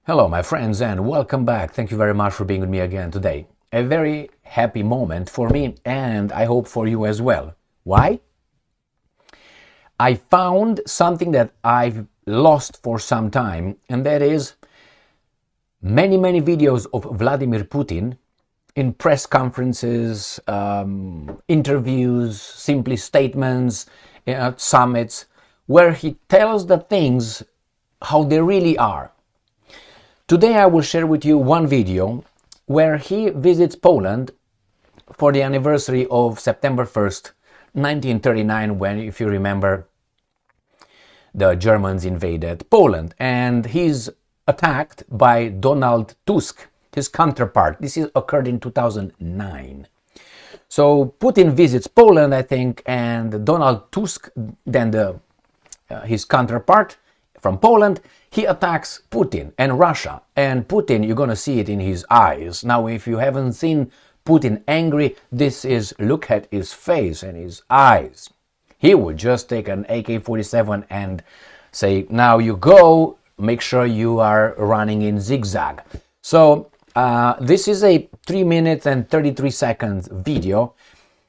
Hello my friends and welcome back. Thank you very much for being with me again today. A very happy moment for me and I hope for you as well. Why? I found something that I've lost for some time, and that is many videos of Vladimir Putin in press conferences, interviews, simply statements, summits, where he tells the things how they really are. Today I will share with you one video where he visits Poland for the anniversary of September 1st, 1939, when, if you remember, the Germans invaded Poland, and he's attacked by Donald Tusk, his counterpart. This occurred in 2009. So Putin visits Poland, I think, and Donald Tusk, then his counterpart from Poland, he attacks Putin and Russia. And Putin, you're going to see it in his eyes. Now, if you haven't seen Putin angry, look at his face and his eyes. He would just take an AK-47 and say, now you go, make sure you are running in zigzag. So this is a 3 minutes and 33 seconds video.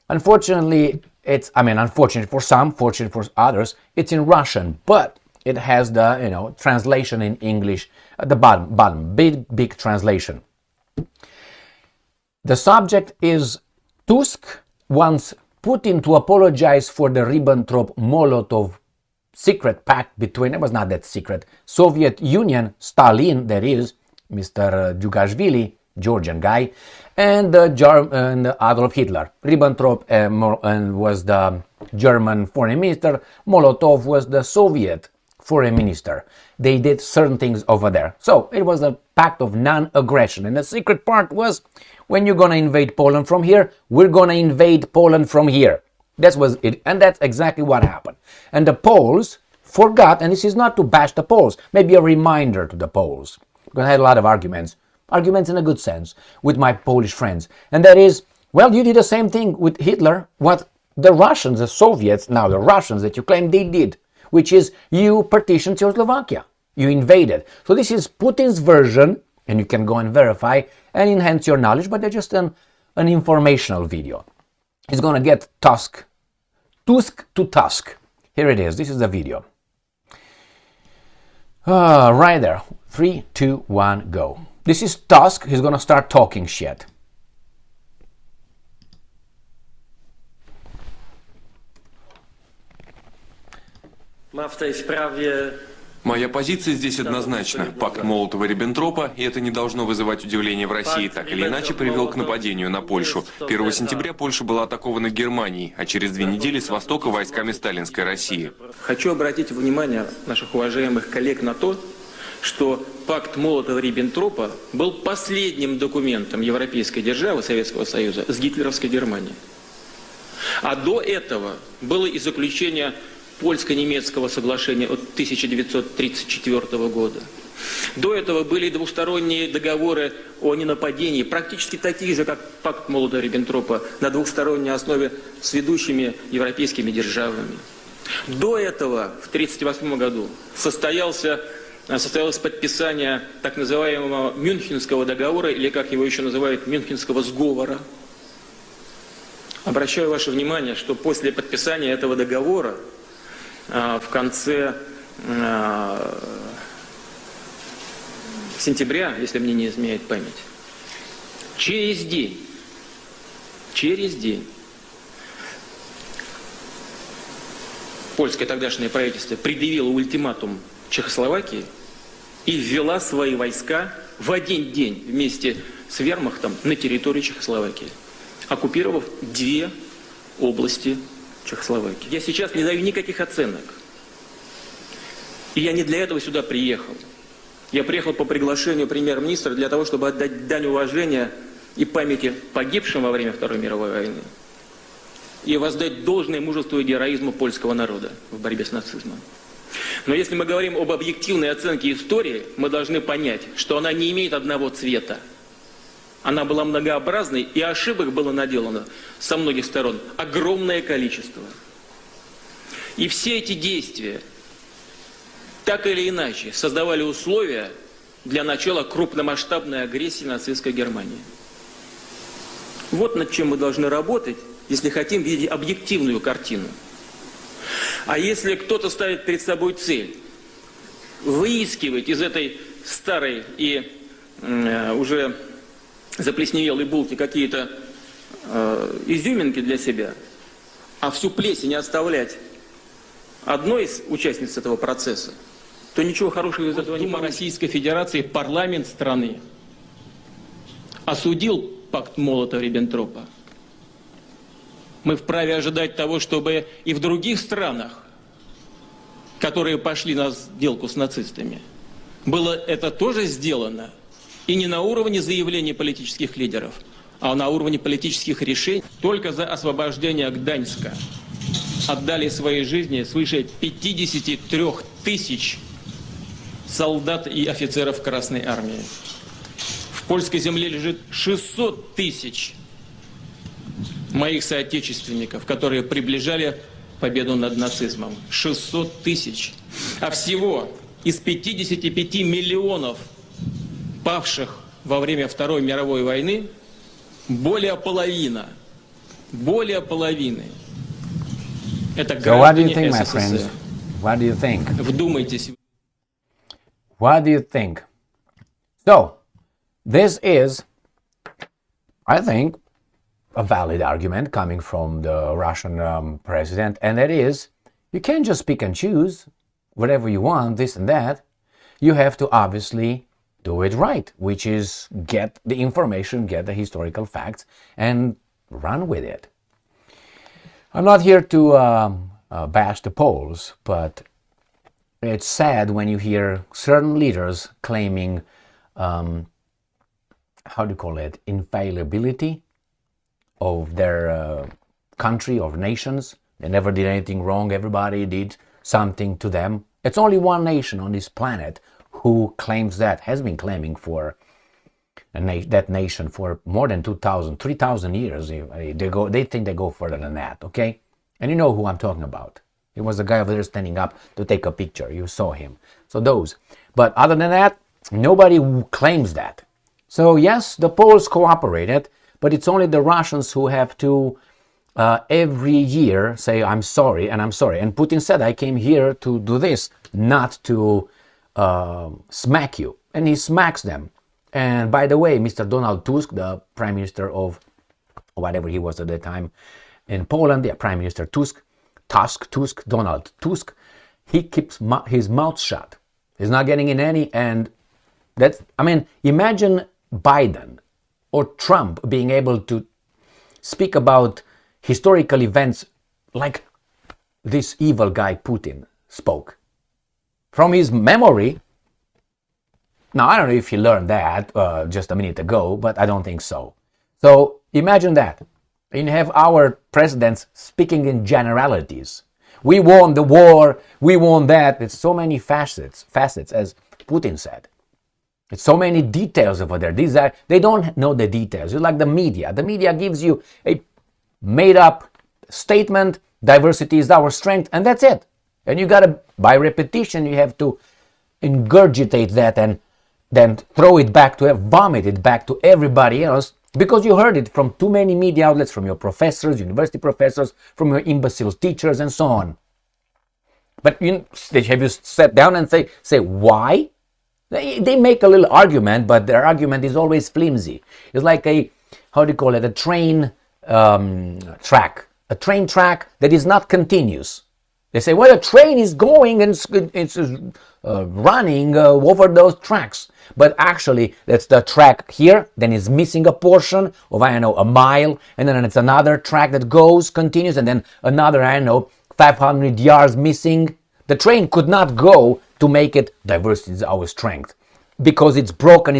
Unfortunately, unfortunate for some, fortunate for others, it's in Russian, but it has the, translation in English at the bottom, big translation. The subject is Tusk wants Putin to apologize for the Ribbentrop-Molotov secret pact between, it was not that secret, Soviet Union, Stalin, that is, Mr. Djugashvili, Georgian guy, and Adolf Hitler. Ribbentrop was the German foreign minister, Molotov was the Soviet foreign minister. They did certain things over there. So it was a pact of non-aggression. And the secret part was, when you're going to invade Poland from here, we're going to invade Poland from here. That was it. And that's exactly what happened. And the Poles forgot, and this is not to bash the Poles, maybe a reminder to the Poles. Because I had a lot of arguments in a good sense, with my Polish friends. And that is, well, you did the same thing with Hitler, what the Russians, the Soviets, now the Russians that you claim they did, which is you partitioned Czechoslovakia. You invaded. So this is Putin's version, and you can go and verify and enhance your knowledge, but they're just an informational video. He's going to get Tusk to Tusk. Here it is. This is the video. Right there. 3, 2, 1, go. This is Tusk. He's going to start talking shit. Моя позиция здесь однозначна. Пакт Молотова-Риббентропа, и это не должно вызывать удивления в России, так или иначе привел к нападению на Польшу. 1 сентября Польша была атакована Германией, а через 2 недели с востока войсками сталинской России. Хочу обратить внимание наших уважаемых коллег на то, что пакт Молотова-Риббентропа был последним документом европейской державы Советского Союза с гитлеровской Германией. А до этого было и заключение польско-немецкого соглашения от 1934 года. До этого были двусторонние договоры о ненападении, практически такие же, как пакт Молотова-Риббентропа, на двухсторонней основе с ведущими европейскими державами. До этого, в 1938 году, состоялось подписание так называемого Мюнхенского договора, или, как его еще называют, Мюнхенского сговора. Обращаю ваше внимание, что после подписания этого договора в конце сентября, если мне не изменяет память, через день польское тогдашнее правительство предъявило ультиматум Чехословакии и ввела свои войска в один день вместе с вермахтом на территорию Чехословакии, оккупировав 2 области Чехословакии. Я сейчас не даю никаких оценок. И я не для этого сюда приехал. Я приехал по приглашению премьер-министра для того, чтобы отдать дань уважения и памяти погибшим во время Второй мировой войны и воздать должное мужеству и героизму польского народа в борьбе с нацизмом. Но если мы говорим об объективной оценке истории, мы должны понять, что она не имеет одного цвета. Она была многообразной, и ошибок было наделано со многих сторон огромное количество. И все эти действия так или иначе создавали условия для начала крупномасштабной агрессии нацистской Германии. Вот над чем мы должны работать, если хотим видеть объективную картину. А если кто-то ставит перед собой цель выискивать из этой старой и уже заплесневелой булки какие-то изюминки для себя, а всю плесень оставлять одной из участниц этого процесса, то ничего хорошего из этого не будет. Российской Федерации, парламент страны осудил пакт Молотова-Риббентропа. Мы вправе ожидать того, чтобы и в других странах, которые пошли на сделку с нацистами, было это тоже сделано, и не на уровне заявлений политических лидеров, а на уровне политических решений. Только за освобождение Гданьска отдали свои жизни свыше 53 тысяч солдат и офицеров Красной Армии. В польской земле лежит 600 тысяч моих соотечественников, которые приближали победу над нацизмом. 600 тысяч. А всего из 55 миллионов павших во время Второй мировой войны более половины это граждане СССР. What do you think? Вдумайтесь. What do you think? So, this is, I think, a valid argument coming from the Russian president, and that is, you can't just pick and choose whatever you want, this and that. You have to obviously do it right, which is get the information, get the historical facts, and run with it. I'm not here to bash the Poles, but it's sad when you hear certain leaders claiming, infallibility of their country, of nations. They never did anything wrong. Everybody did something to them. It's only one nation on this planet who claims that, has been claiming for that nation for more than 2,000, 3,000 years. They think they go further than that, okay? And you know who I'm talking about. It was the guy over there standing up to take a picture. You saw him. So those. But other than that, nobody claims that. So yes, the Poles cooperated, but it's only the Russians who have to every year say, I'm sorry, and I'm sorry. And Putin said, I came here to do this, not to smack you. And he smacks them. And by the way, Mr. Donald Tusk, the Prime Minister of whatever he was at the time in Poland, the Prime Minister Donald Tusk, he keeps his mouth shut. He's not getting in any, and that's, imagine Biden or Trump being able to speak about historical events like this evil guy Putin spoke. From his memory. Now, I don't know if he learned that just a minute ago, but I don't think so. So imagine that. You have our presidents speaking in generalities. We won the war, we won that. It's so many facets, as Putin said. It's so many details over there. They don't know the details. It's like the media. The media gives you a made-up statement, diversity is our strength, and that's it. And you gotta, by repetition, you have to ingurgitate that and then throw it back to, vomit it back to everybody else, because you heard it from too many media outlets, from your professors, university professors, from your imbecile teachers, and so on. But have you sat down and say why? They make a little argument, but their argument is always flimsy. It's like a train track. A train track that is not continuous. They say, well, a train is going and it's running over those tracks. But actually, that's the track here, then it's missing a portion of, a mile, and then it's another track that continues, and then another, 500 yards missing. The train could not go to make it diversity is our strength. Because it's broken.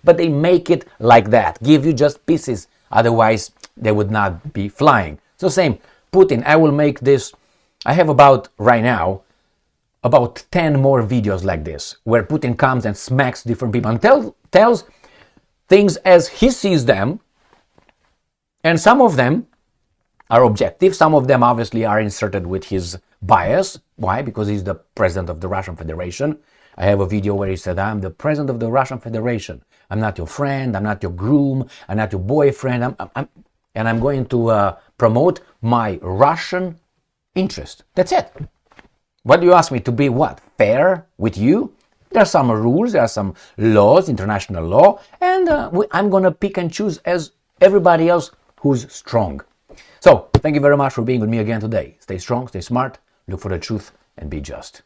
But they make it like that. Give you just pieces. Otherwise, they would not be flying. So same, Putin, I will make this. I have about 10 more videos like this, where Putin comes and smacks different people and tells things as he sees them. And some of them are objective. Some of them obviously are inserted with his bias. Why? Because he's the president of the Russian Federation. I have a video where he said, I'm the president of the Russian Federation. I'm not your friend, I'm not your groom, I'm not your boyfriend, and I'm going to promote my Russian interest. That's it. What do you ask me to be what? Fair with you? There are some rules, there are some laws, international law, and I'm going to pick and choose as everybody else who's strong. So, thank you very much for being with me again today. Stay strong, stay smart, look for the truth, and be just.